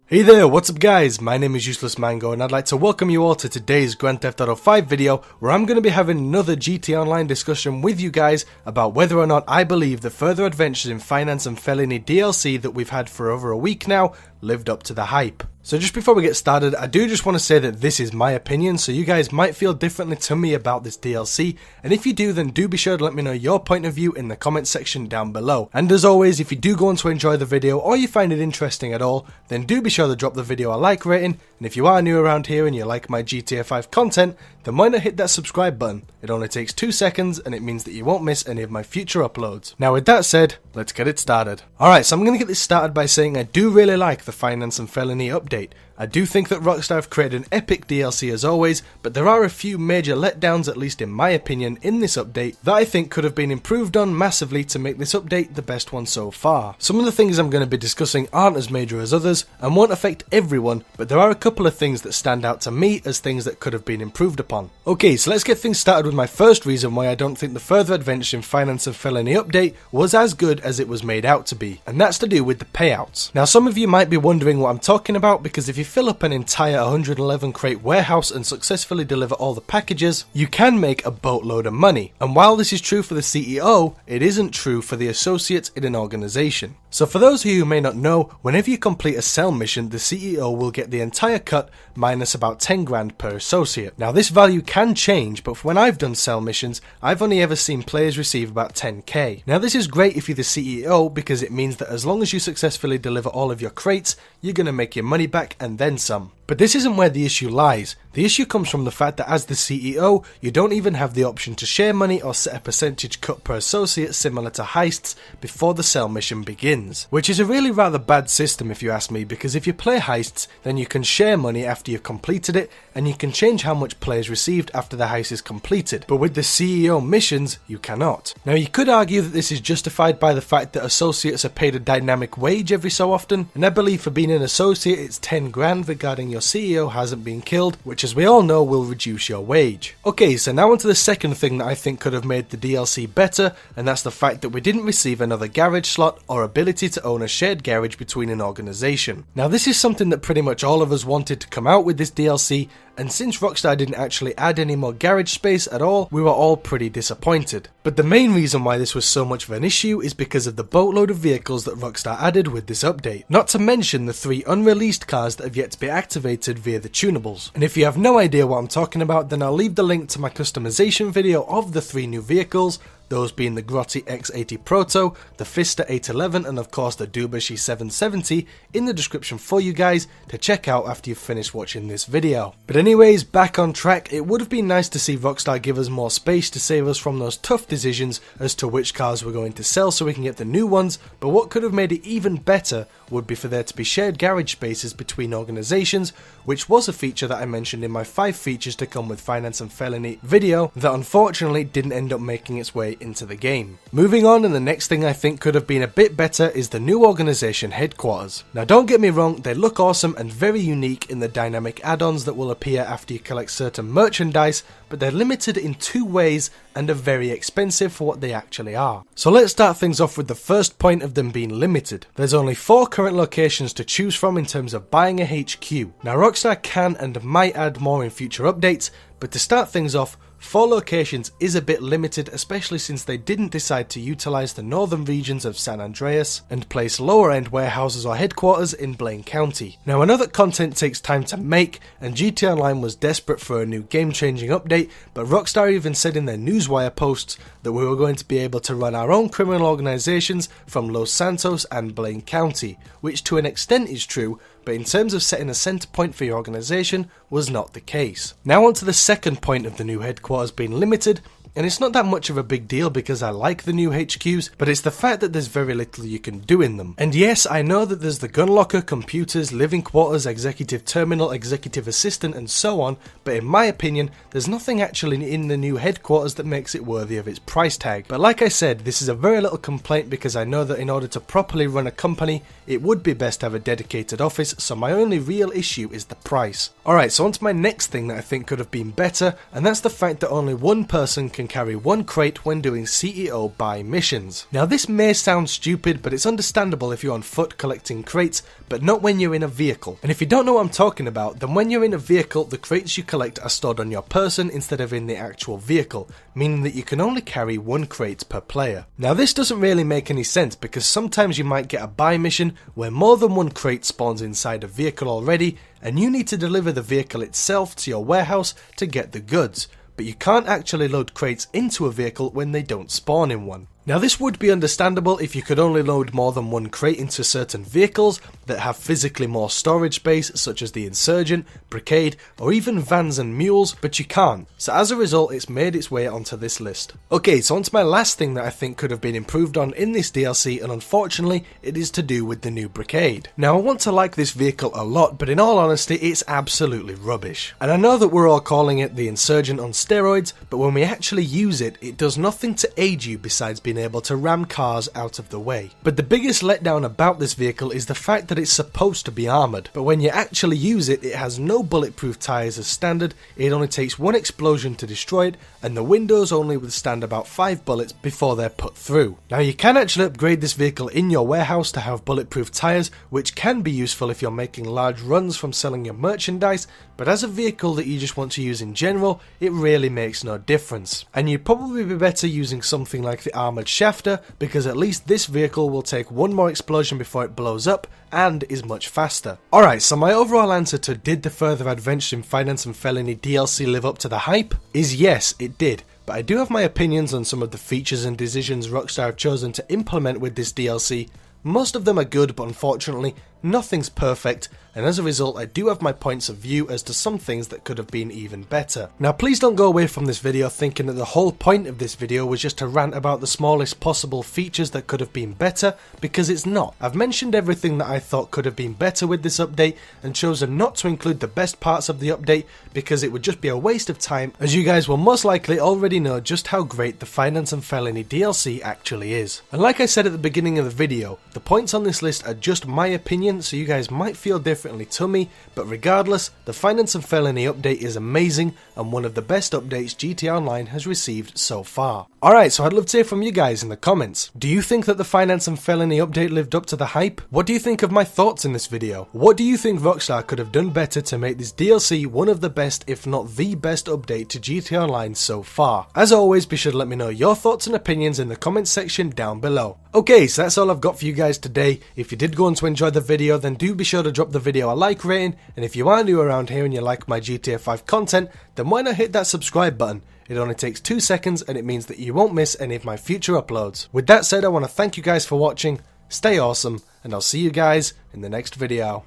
Hey there, what's up guys? My name is Useless Mango and I'd like to welcome you all to today's Grand Theft Auto 5 video where I'm going to be having another GT Online discussion with you guys about whether or not I believe the further adventures in Finance and Felony DLC that we've had for over a week now lived up to the hype. So just before we get started, I do just want to say that this is my opinion, so you guys might feel differently to me about this DLC, and if you do, then do be sure to let me know your point of view in the comment section down below. And as always, if you do go on to enjoy the video or you find it interesting at all, then do be sure to drop the video a like rating, and if you are new around here and you like my GTA 5 content, then why not hit that subscribe button? It only takes 2 seconds and it means that you won't miss any of my future uploads. Now with that said, let's get it started. Alright, so I'm going to get this started by saying I do really like the Finance and Felony update. I do think that Rockstar have created an epic DLC as always, but there are a few major letdowns, at least in my opinion, in this update that I think could have been improved on massively to make this update the best one so far. Some of the things I'm going to be discussing aren't as major as others and won't affect everyone, but there are a couple of things that stand out to me as things that could have been improved upon. Okay, so let's get things started with my first reason why I don't think the further adventure in Finance and Felony update was as good as it was made out to be, and that's to do with the payouts. Now some of you might be wondering what I'm talking about, because if you fill up an entire 111 crate warehouse and successfully deliver all the packages, you can make a boatload of money. And while this is true for the CEO, it isn't true for the associates in an organization. So for those of you who may not know, whenever you complete a sell mission, the CEO will get the entire cut minus about 10 grand per associate. Now this value can change, but when I've done sell missions, I've only ever seen players receive about 10k. Now this is great if you're the CEO, because it means that as long as you successfully deliver all of your crates, you're going to make your money back and then some. But this isn't where the issue lies. The issue comes from the fact that as the CEO, you don't even have the option to share money or set a percentage cut per associate similar to heists before the sell mission begins. Which is a really rather bad system if you ask me, because if you play heists, then you can share money after you've completed it, and you can change how much players received after the heist is completed. But with the CEO missions, you cannot. Now you could argue that this is justified by the fact that associates are paid a dynamic wage every so often, and I believe for being an associate it's 10 grand regarding your CEO hasn't been killed, which as we all know will reduce your wage. Okay, so now onto the second thing that I think could have made the DLC better, and that's the fact that we didn't receive another garage slot or ability to own a shared garage between an organization. Now this is something that pretty much all of us wanted to come out with this DLC, and since Rockstar didn't actually add any more garage space at all, we were all pretty disappointed. But the main reason why this was so much of an issue is because of the boatload of vehicles that Rockstar added with this update. Not to mention the 3 unreleased cars that have yet to be activated via the tunables. And if you have no idea what I'm talking about, then I'll leave the link to my customization video of the 3 new vehicles, those being the Grotti X80 Proto, the Fister 811 and of course the Dubashi 770 in the description for you guys to check out after you've finished watching this video. But anyways, back on track, it would have been nice to see Rockstar give us more space to save us from those tough decisions as to which cars we're going to sell so we can get the new ones, but what could have made it even better would be for there to be shared garage spaces between organizations, which was a feature that I mentioned in my 5 features to come with Finance and Felony video that unfortunately didn't end up making its way into the game. Moving on, and the next thing I think could have been a bit better is the new organization headquarters. Now don't get me wrong, they look awesome and very unique in the dynamic add-ons that will appear after you collect certain merchandise, but they're limited in 2 ways and are very expensive for what they actually are. So let's start things off with the first point of them being limited. There's only 4 current locations to choose from in terms of buying a HQ. Now Rockstar can and might add more in future updates, but to start things off, 4 locations is a bit limited, especially since they didn't decide to utilise the northern regions of San Andreas and place lower end warehouses or headquarters in Blaine County. Now I know that content takes time to make, and GT Online was desperate for a new game changing update, but Rockstar even said in their newswire posts that we were going to be able to run our own criminal organisations from Los Santos and Blaine County, which to an extent is true, but in terms of setting a centre point for your organisation was not the case. Now on to the second point of the new headquarters being limited, and it's not that much of a big deal because I like the new HQs, but it's the fact that there's very little you can do in them. And yes, I know that there's the gun locker, computers, living quarters, executive terminal, executive assistant and so on, but in my opinion, there's nothing actually in the new headquarters that makes it worthy of its price tag. But like I said, this is a very little complaint because I know that in order to properly run a company, it would be best to have a dedicated office, so my only real issue is the price. Alright, so on to my next thing that I think could have been better, and that's the fact that only one person can carry one crate when doing CEO buy missions. Now this may sound stupid, but it's understandable if you're on foot collecting crates, but not when you're in a vehicle. And if you don't know what I'm talking about, then when you're in a vehicle, the crates you collect are stored on your person instead of in the actual vehicle, meaning that you can only carry one crate per player. Now this doesn't really make any sense, because sometimes you might get a buy mission where more than one crate spawns inside a vehicle already, and you need to deliver the vehicle itself to your warehouse to get the goods, but you can't actually load crates into a vehicle when they don't spawn in one. Now this would be understandable if you could only load more than one crate into certain vehicles that have physically more storage space, such as the Insurgent, Brigade, or even vans and mules, but you can't. So as a result, it's made its way onto this list. Okay, so onto my last thing that I think could have been improved on in this DLC, and unfortunately it is to do with the new Brigade. Now I want to like this vehicle a lot, but in all honesty it's absolutely rubbish. And I know that we're all calling it the Insurgent on steroids, but when we actually use it, it does nothing to aid you besides being able to ram cars out of the way. But the biggest letdown about this vehicle is the fact that it's supposed to be armoured, but when you actually use it, it has no bulletproof tyres as standard, it only takes one explosion to destroy it, and the windows only withstand about 5 bullets before they're put through. Now you can actually upgrade this vehicle in your warehouse to have bulletproof tyres, which can be useful if you're making large runs from selling your merchandise, but as a vehicle that you just want to use in general, it really makes no difference. And you'd probably be better using something like the armoured shafter, because at least this vehicle will take one more explosion before it blows up and is much faster. Alright, so my overall answer to did the further adventures in Finance and Felony DLC live up to the hype is yes, it did. But I do have my opinions on some of the features and decisions Rockstar have chosen to implement with this DLC. Most of them are good, but unfortunately, nothing's perfect, and as a result I do have my points of view as to some things that could have been even better. Now please don't go away from this video thinking that the whole point of this video was just to rant about the smallest possible features that could have been better, because it's not. I've mentioned everything that I thought could have been better with this update, and chosen not to include the best parts of the update because it would just be a waste of time, as you guys will most likely already know just how great the Finance and Felony DLC actually is. And like I said at the beginning of the video, the points on this list are just my opinion, so you guys might feel differently to me, but regardless, the Finance and Felony update is amazing and one of the best updates GTA Online has received so far. Alright, so I'd love to hear from you guys in the comments. Do you think that the Finance and Felony update lived up to the hype? What do you think of my thoughts in this video? What do you think Rockstar could have done better to make this DLC one of the best, if not the best update to GTA Online so far? As always, be sure to let me know your thoughts and opinions in the comments section down below. Okay, so that's all I've got for you guys today. If you did go on to enjoy the video, then do be sure to drop the video a like rating, and if you are new around here and you like my GTA 5 content, then why not hit that subscribe button? It only takes 2 seconds and it means that you won't miss any of my future uploads. With that said, I want to thank you guys for watching, stay awesome, and I'll see you guys in the next video.